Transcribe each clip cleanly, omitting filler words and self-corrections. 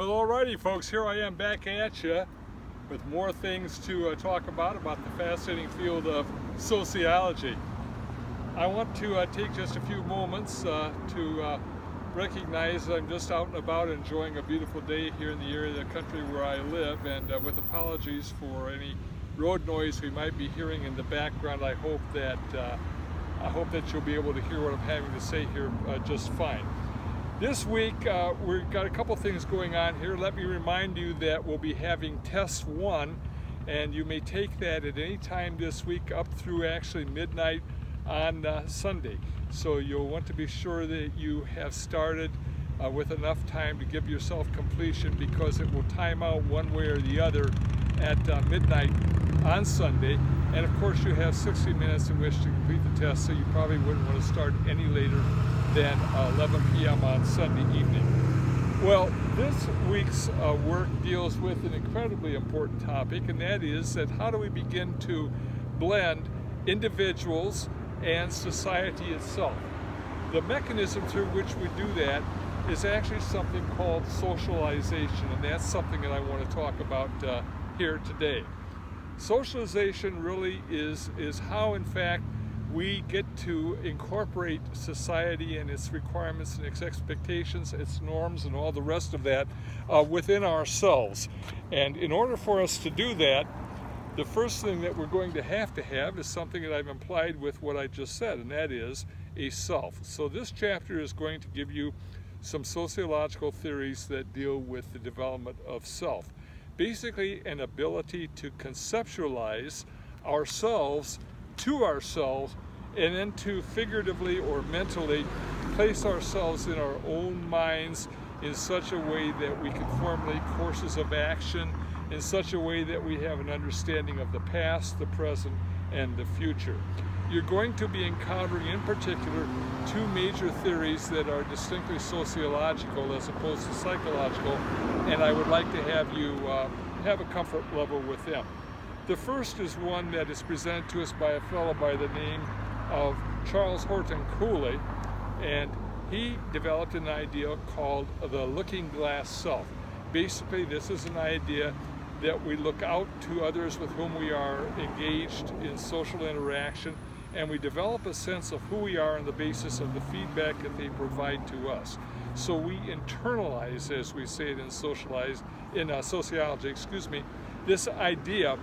Well, alrighty folks, here I am back at you with more things to talk about the fascinating field of sociology. I want to take just a few moments to recognize that I'm just out and about enjoying a beautiful day here in the area of the country where I live, and with apologies for any road noise we might be hearing in the background. I hope that you'll be able to hear what I'm having to say here just fine. This week we've got a couple things going on here. Let me remind you that we'll be having test 1, and you may take that at any time this week up through actually midnight on Sunday. So you'll want to be sure that you have started with enough time to give yourself completion, because it will time out one way or the other at midnight on Sunday. And of course you have 60 minutes in which to complete the test, so you probably wouldn't want to start any later than 11 p.m. on Sunday evening. Well, this week's work deals with an incredibly important topic, and that is that how do we begin to blend individuals and society itself. The mechanism through which we do that is actually something called socialization, and that's something that I want to talk about here today. Socialization really is how, in fact, we get to incorporate society and its requirements and its expectations, its norms, and all the rest of that within ourselves. And in order for us to do that, the first thing that we're going to have is something that I've implied with what I just said, and that is a self. So this chapter is going to give you some sociological theories that deal with the development of self. Basically, an ability to conceptualize ourselves to ourselves, and then to figuratively or mentally place ourselves in our own minds in such a way that we can formulate courses of action in such a way that we have an understanding of the past, the present, and the future. You're going to be encountering in particular two major theories that are distinctly sociological as opposed to psychological, and I would like to have you have a comfort level with them. The first is one that is presented to us by a fellow by the name of Charles Horton Cooley, and he developed an idea called the looking glass self. Basically, this is an idea that we look out to others with whom we are engaged in social interaction, and we develop a sense of who we are on the basis of the feedback that they provide to us. So we internalize, as we say it in sociology, this idea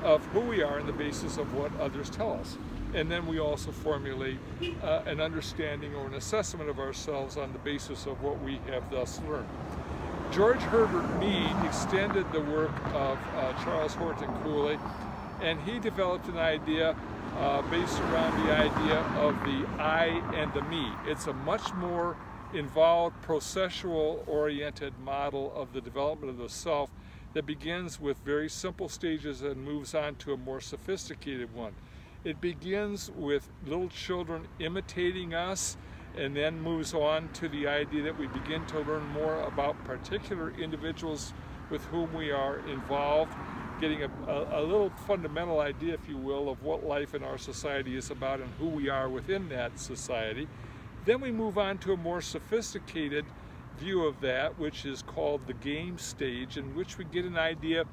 of who we are on the basis of what others tell us. And then we also formulate an understanding or an assessment of ourselves on the basis of what we have thus learned. George Herbert Mead extended the work of Charles Horton Cooley, and he developed an idea based around the idea of the I and the me. It's a much more involved, processual-oriented model of the development of the self that begins with very simple stages and moves on to a more sophisticated one. It begins with little children imitating us, and then moves on to the idea that we begin to learn more about particular individuals with whom we are involved, getting a little fundamental idea, if you will, of what life in our society is about and who we are within that society. Then we move on to a more sophisticated view of that, which is called the game stage, in which we get an idea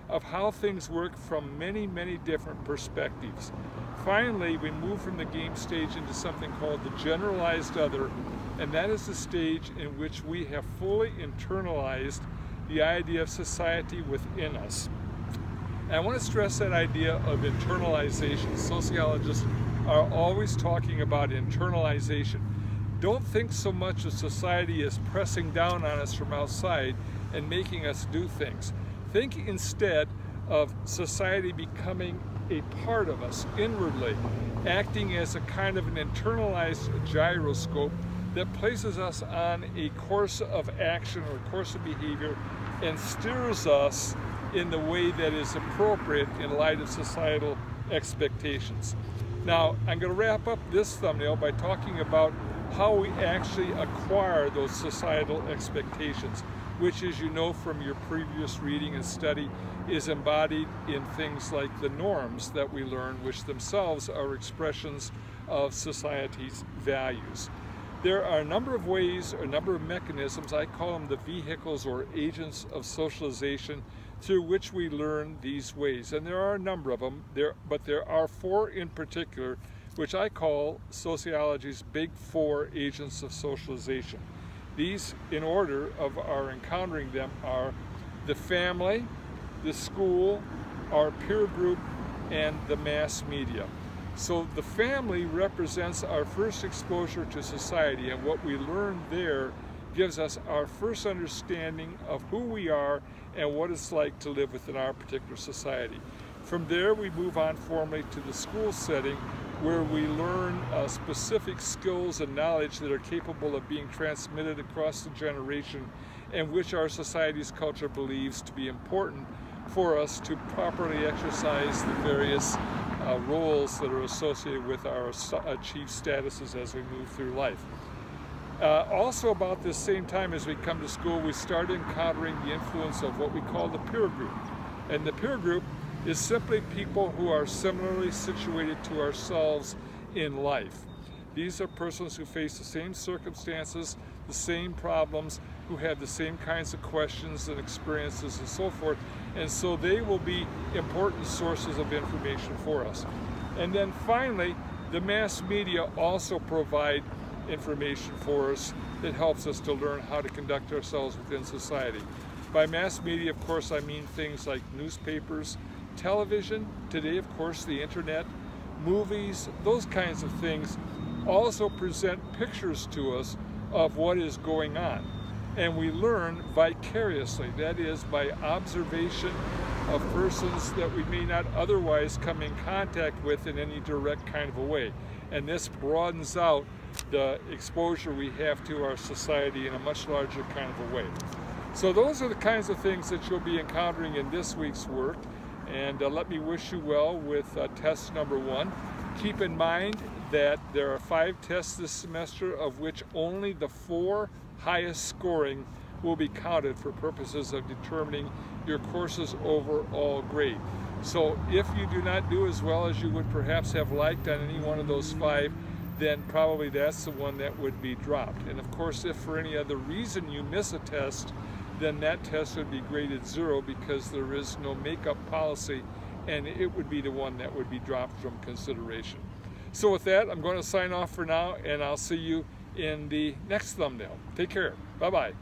of how things work from many, many different perspectives. Finally, we move from the game stage into something called the generalized other, and that is the stage in which we have fully internalized the idea of society within us. And I want to stress that idea of internalization. Sociologists are always talking about internalization. Don't think so much of society as pressing down on us from outside and making us do things. Think instead of society becoming a part of us inwardly, acting as a kind of an internalized gyroscope that places us on a course of action or course of behavior and steers us in the way that is appropriate in light of societal expectations. Now, I'm going to wrap up this thumbnail by talking about how we actually acquire those societal expectations, which, as you know from your previous reading and study, is embodied in things like the norms that we learn, which themselves are expressions of society's values. there are a number of ways, or a number of mechanisms, I call them the vehicles or agents of socialization, through which we learn these ways. And there are a number of them, but there are 4 in particular, which I call sociology's big 4 agents of socialization. These, in order of our encountering them, are the family, the school, our peer group, and the mass media. So the family represents our first exposure to society, and what we learn there gives us our first understanding of who we are and what it's like to live within our particular society. From there we move on formally to the school setting, where we learn specific skills and knowledge that are capable of being transmitted across the generation, and which our society's culture believes to be important for us to properly exercise the various roles that are associated with our achieved statuses as we move through life. Also about this same time as we come to school, we start encountering the influence of what we call the peer group. And the peer group is simply people who are similarly situated to ourselves in life. These are persons who face the same circumstances, the same problems, who have the same kinds of questions and experiences and so forth, and so they will be important sources of information for us. And then finally, the mass media also provide information for us that helps us to learn how to conduct ourselves within society. By mass media, of course, I mean things like newspapers, television, today of course the internet, movies, those kinds of things also present pictures to us of what is going on. And we learn vicariously, that is, by observation of persons that we may not otherwise come in contact with in any direct kind of a way. And this broadens out the exposure we have to our society in a much larger kind of a way. So those are the kinds of things that you'll be encountering in this week's work. And let me wish you well with test number 1. Keep in mind that there are 5 tests this semester, of which only the 4 highest scoring will be counted for purposes of determining your course's overall grade. So if you do not do as well as you would perhaps have liked on any one of those 5, then probably that's the one that would be dropped. And of course, if for any other reason you miss a test, then that test would be graded 0 because there is no makeup policy, and it would be the one that would be dropped from consideration. So with that, I'm going to sign off for now, and I'll see you in the next thumbnail. Take care. Bye-bye.